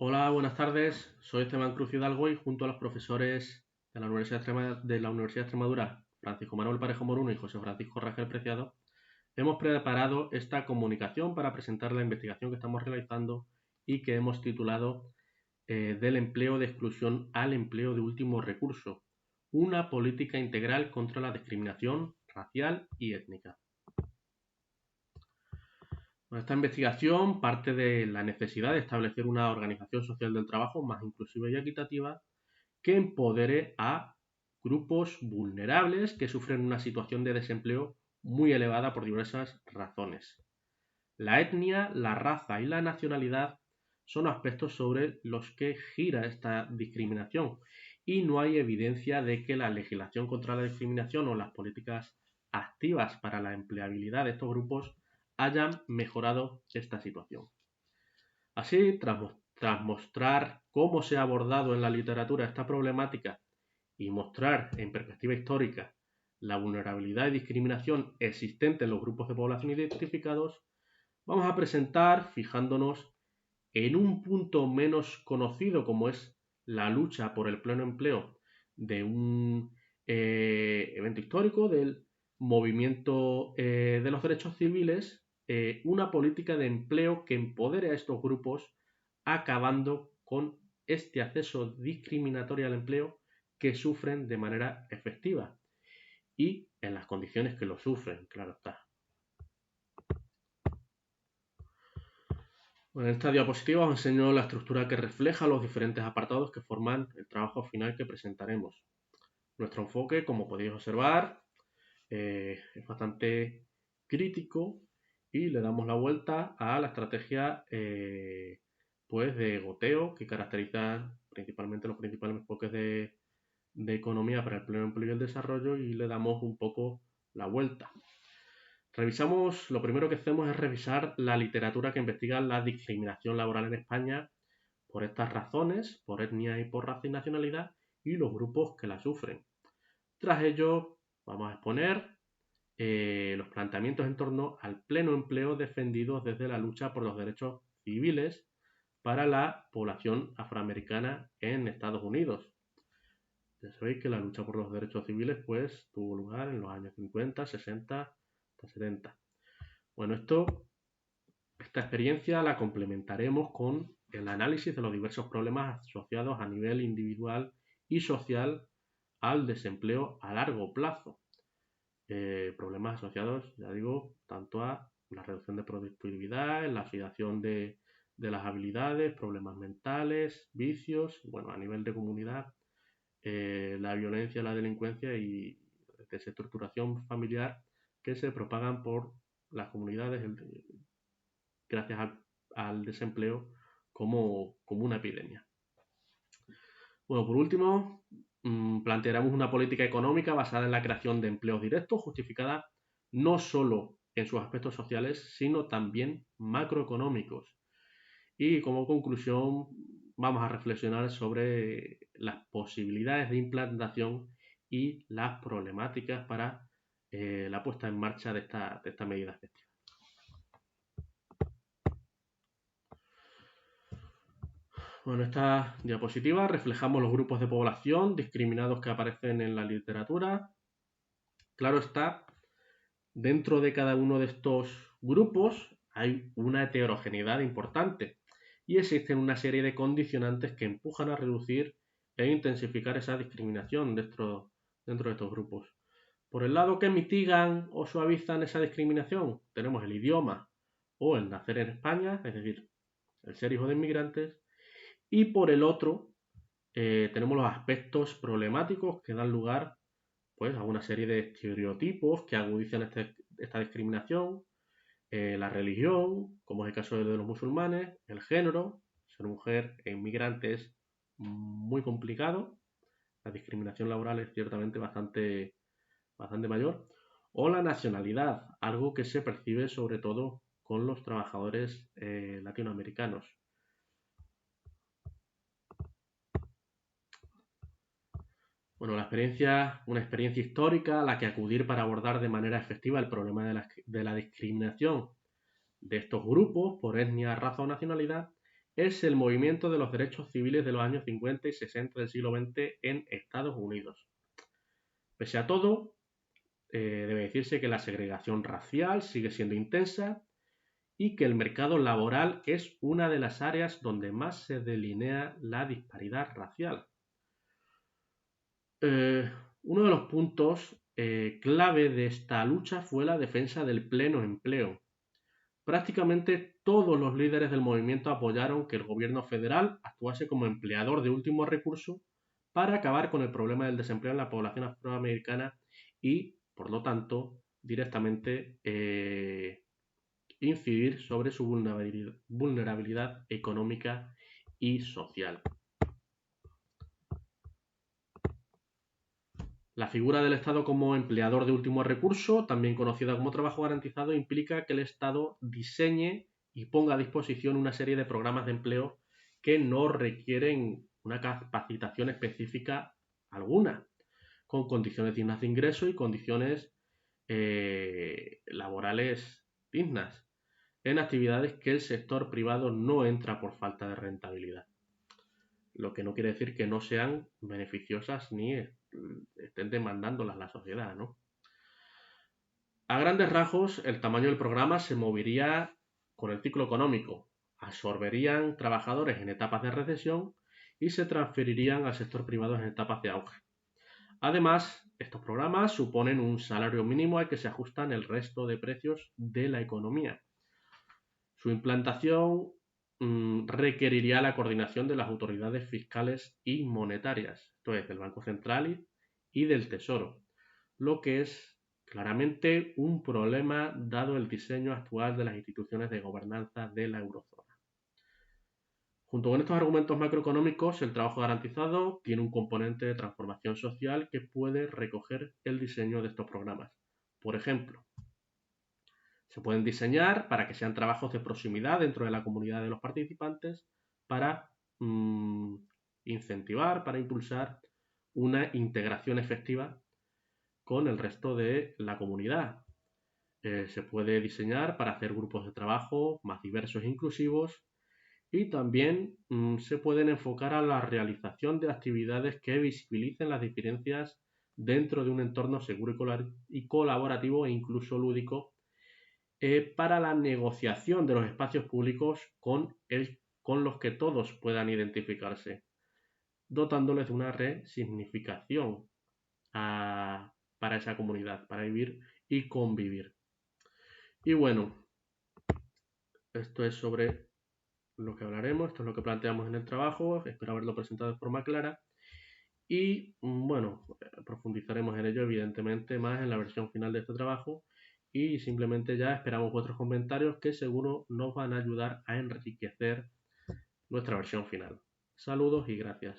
Hola, buenas tardes. Soy Esteban Cruz Hidalgo y junto a los profesores de la Universidad de Extremadura, Francisco Manuel Parejo Moruno y José Francisco Rangel Preciado, hemos preparado esta comunicación para presentar la investigación que estamos realizando y que hemos titulado Del empleo de exclusión al empleo de último recurso, una política integral contra la discriminación racial y étnica. Esta investigación parte de la necesidad de establecer una organización social del trabajo más inclusiva y equitativa que empodere a grupos vulnerables que sufren una situación de desempleo muy elevada por diversas razones. La etnia, la raza y la nacionalidad son aspectos sobre los que gira esta discriminación y no hay evidencia de que la legislación contra la discriminación o las políticas activas para la empleabilidad de estos grupos hayan mejorado esta situación. Así, tras mostrar cómo se ha abordado en la literatura esta problemática y mostrar en perspectiva histórica la vulnerabilidad y discriminación existente en los grupos de población identificados, vamos a presentar fijándonos en un punto menos conocido como es la lucha por el pleno empleo de un evento histórico del movimiento de los derechos civiles, una política de empleo que empodere a estos grupos acabando con este acceso discriminatorio al empleo que sufren de manera efectiva y en las condiciones que lo sufren, claro está. Bueno, en esta diapositiva os enseño la estructura que refleja los diferentes apartados que forman el trabajo final que presentaremos. Nuestro enfoque, como podéis observar, es bastante crítico y le damos la vuelta a la estrategia pues de goteo que caracteriza principalmente los principales enfoques de economía para el pleno empleo y el desarrollo y le damos un poco la vuelta. Lo primero que hacemos es revisar la literatura que investiga la discriminación laboral en España por estas razones, por etnia y por raza y nacionalidad, y los grupos que la sufren. Tras ello, vamos a exponer los planteamientos en torno al pleno empleo defendidos desde la lucha por los derechos civiles para la población afroamericana en Estados Unidos. Ya sabéis que la lucha por los derechos civiles pues tuvo lugar en los años 50, 60 hasta 70. Bueno, esta experiencia la complementaremos con el análisis de los diversos problemas asociados a nivel individual y social al desempleo a largo plazo. Problemas asociados, ya digo, tanto a la reducción de productividad, la oxidación de las habilidades, problemas mentales, vicios, bueno, a nivel de comunidad, la violencia, la delincuencia y desestructuración familiar que se propagan por las comunidades gracias al desempleo como una epidemia. Bueno, por último, plantearemos una política económica basada en la creación de empleos directos, justificada no solo en sus aspectos sociales, sino también macroeconómicos. Y como conclusión, vamos a reflexionar sobre las posibilidades de implantación y las problemáticas para la puesta en marcha de esta medida efectiva. Bueno, en esta diapositiva reflejamos los grupos de población discriminados que aparecen en la literatura. Claro está, dentro de cada uno de estos grupos hay una heterogeneidad importante y existen una serie de condicionantes que empujan a reducir e intensificar esa discriminación dentro de estos grupos. Por el lado que mitigan o suavizan esa discriminación, tenemos el idioma o el nacer en España, es decir, el ser hijo de inmigrantes, y por el otro tenemos los aspectos problemáticos que dan lugar pues, a una serie de estereotipos que agudizan esta discriminación, la religión, como es el caso de los musulmanes, el género, ser mujer e inmigrante es muy complicado, la discriminación laboral es ciertamente bastante mayor, o la nacionalidad, algo que se percibe sobre todo con los trabajadores latinoamericanos. Bueno, una experiencia histórica a la que acudir para abordar de manera efectiva el problema de la discriminación de estos grupos por etnia, raza o nacionalidad es el movimiento de los derechos civiles de los años 50 y 60 del siglo XX en Estados Unidos. Pese a todo, debe decirse que la segregación racial sigue siendo intensa y que el mercado laboral es una de las áreas donde más se delinea la disparidad racial. Uno de los puntos clave de esta lucha fue la defensa del pleno empleo. Prácticamente todos los líderes del movimiento apoyaron que el gobierno federal actuase como empleador de último recurso para acabar con el problema del desempleo en la población afroamericana y, por lo tanto, directamente incidir sobre su vulnerabilidad económica y social. La figura del Estado como empleador de último recurso, también conocida como trabajo garantizado, implica que el Estado diseñe y ponga a disposición una serie de programas de empleo que no requieren una capacitación específica alguna, con condiciones dignas de ingreso y condiciones laborales dignas, en actividades que el sector privado no entra por falta de rentabilidad. Lo que no quiere decir que no sean beneficiosas ni estén demandándolas la sociedad, ¿no? A grandes rasgos, el tamaño del programa se movería con el ciclo económico. Absorberían trabajadores en etapas de recesión y se transferirían al sector privado en etapas de auge. Además, estos programas suponen un salario mínimo al que se ajustan el resto de precios de la economía. Su implantación requeriría la coordinación de las autoridades fiscales y monetarias, esto es, del Banco Central y del Tesoro, lo que es claramente un problema dado el diseño actual de las instituciones de gobernanza de la eurozona. Junto con estos argumentos macroeconómicos, el trabajo garantizado tiene un componente de transformación social que puede recoger el diseño de estos programas. Por ejemplo, se pueden diseñar para que sean trabajos de proximidad dentro de la comunidad de los participantes para incentivar, para impulsar una integración efectiva con el resto de la comunidad. Se puede diseñar para hacer grupos de trabajo más diversos e inclusivos y también se pueden enfocar a la realización de actividades que visibilicen las diferencias dentro de un entorno seguro y colaborativo e incluso lúdico para la negociación de los espacios públicos con los que todos puedan identificarse, dotándoles de una resignificación para esa comunidad, para vivir y convivir. Y bueno, esto es sobre lo que hablaremos, esto es lo que planteamos en el trabajo, espero haberlo presentado de forma clara y bueno, profundizaremos en ello evidentemente más en la versión final de este trabajo y simplemente ya esperamos vuestros comentarios que seguro nos van a ayudar a enriquecer nuestra versión final. Saludos y gracias.